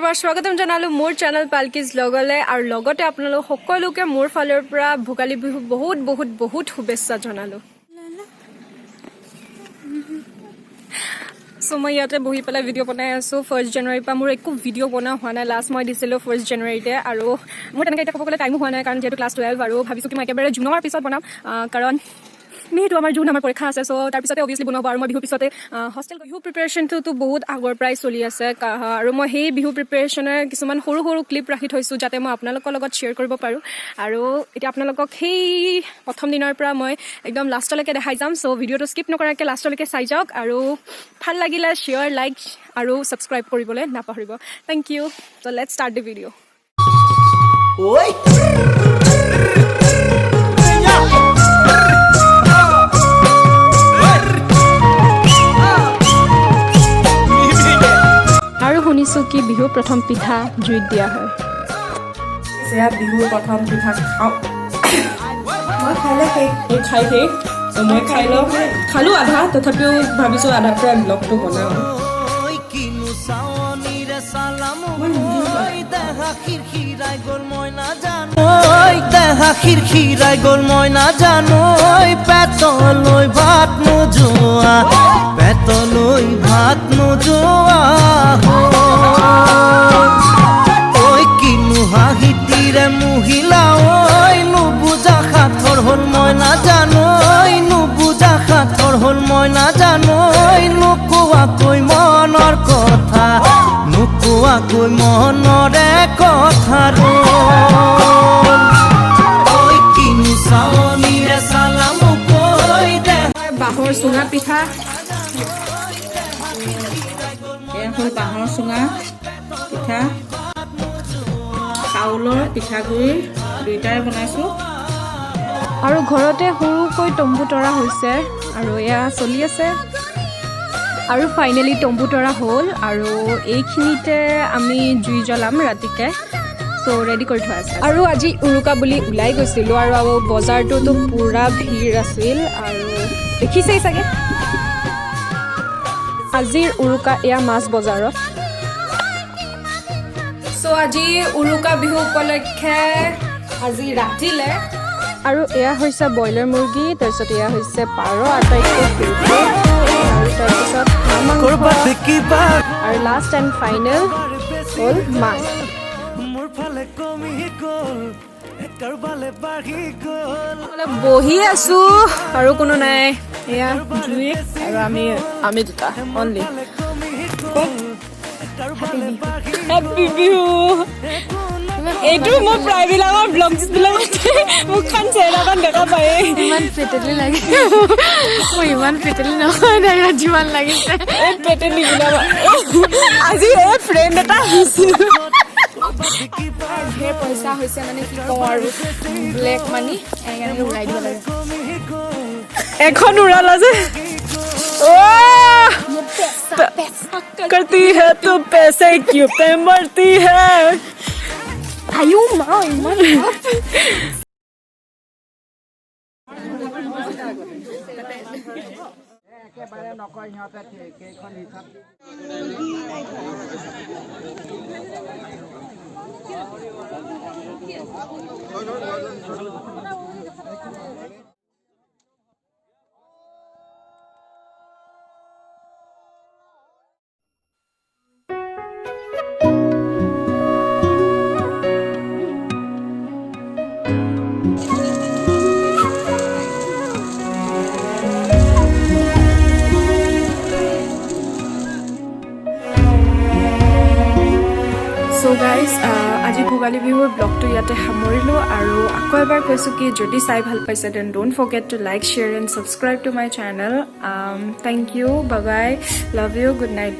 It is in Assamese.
পুনৰবাৰ স্বাগতম জনালো মোৰ চেনেল পালকিজ লগলে আৰু লগতে আপোনালোক সকলোকে মোৰ ফালৰ পৰা ভোগালী বিহু বহুত বহুত বহুত শুভেচ্ছা জনালো সো মই ইয়াতে বহি পেলাই ভিডিঅ' বনাই আছো 1 জানুৱাৰীৰ পৰা মোৰ একো ভিডিঅ' বনোৱা হোৱা নাই লাষ্ট মই দিছিলোঁ 1 জানুৱাৰীতে আৰু মোৰ তেনেকৈ এতিয়া ক'ব গ'লে টাইমো হোৱা নাই কাৰণ যিহেতু ক্লাছ 12 আৰু ভাবিছোঁ কি মই একেবাৰে জুনৰ পিছত বনাম কাৰণ মেইটো আমাৰ জুন আমাৰ পৰীক্ষা আছে চ' তাৰপিছতে অভিয়াছলি বনাব আৰু মই বিহু পিছতে হোষ্টেল বিহু প্ৰিপেৰেশ্যনটো বহুত আগৰ পৰাই চলি আছে আৰু মই সেই বিহু প্ৰিপেৰেশ্যনৰ কিছুমান সৰু সৰু ক্লিপ ৰাখি থৈছোঁ যাতে মই আপোনালোকৰ লগত শ্বেয়াৰ কৰিব পাৰোঁ আৰু এতিয়া আপোনালোকক সেই প্ৰথম দিনৰ পৰা মই একদম লাষ্টলৈকে দেখাই যাম চ' ভিডিঅ'টো স্কিপ নকৰাকৈ লাষ্টলৈকে চাই যাওক আৰু ভাল লাগিলে শ্বেয়াৰ লাইক আৰু ছাবস্ক্ৰাইব কৰিবলৈ নাপাহৰিব thank you so' let's start the video' শুনিছোঁ কি বিহু প্ৰথম পিঠা জুইত দিয়া হয় সেয়া বিহুৰ প্ৰথম পিঠা খাওঁ মই খালে শেষ মই খাই লওঁ খালোঁ আধা তথাপিও ভাবিছোঁ আধাৰ পৰা ব্লগটো বনাওঁ খিৰাই গ'ল মই নাজানো পেটলৈ ভাত নোযোৱা পেটলৈ ভাত নোযোৱা ঐ কিনো হাঁহিতিৰে মহিলা ঐ নুবুজা সাঁথৰ হ'ল মই নাজানো নুবুজা সাঁথৰ হ'ল মই নাজানো নোকোৱাকৈ মনৰ কথা নোকোৱাকৈ মনৰে কথা বাঁহৰ চুঙা পিঠা এয়া হ'ল বাঁহৰ চুঙা পিঠা চাউলৰ পিঠাগুড়ি দুইটাই বনাইছোঁ আৰু ঘৰতে সৰুকৈ তম্বু তৰা হৈছে আৰু এয়া চলি আছে আৰু ফাইনেলি তম্বু তৰা হ'ল আৰু এইখিনিতে আমি জুই জ্বলাম ৰাতিকে চ' ৰেডি কৰি থোৱা আছে আৰু আজি উৰুকা বুলি ওলাই গৈছিলোঁ আৰু বজাৰটোতো পূৰা ভিৰ আছিল আৰু দেখিছেই চাগে আজিৰ উৰুকা এয়া মাছ বজাৰত চ' আজি উৰুকা বিহু উপলক্ষে আজি ৰাতিলে আৰু এয়া হৈছে ব্ৰইলাৰ মুৰ্গী তাৰপিছত এয়া হৈছে পাৰ আটাইতকৈ আৰু তাৰপিছত আৰু লাষ্ট এণ্ড ফাইনেল হ'ল মাছ বহি আছো আৰু কোনো নাই এয়া জুই আৰু আমি দুটা অনলি হেপী বিহু এইটো মই প্ৰায়বিলাকৰ ব্লগছবিলাকত মুখখন চেহেৰাখন দেখা পায়ে ইমান পেটেলি লাগে মই ইমান পেটেলি নহয় নাই যিমান লাগিছে এই পেটেলি আজি এই ফ্ৰেণ্ড এটা আহিছিল ঢেৰ পইচা হৈছে মানে কি কওঁ আৰু ব্লেক মানি এনেকৈ উৰাই দিব লাগে এখন উৰালা যে करती है तो पैसे क्यों पे मरती है आयु माँ इमान একেবাৰে নকয় সিহঁতে কেইখন হিচাপ So guys, আজি ভোগালী বিহুৰ ব্লগটো ইয়াতে সামৰিলোঁ আৰু আকৌ এবাৰ কৈছোঁ কি যদি চাই ভাল পাইছে then don't forget to like share and subscribe to my channel thank you bye bye love you good night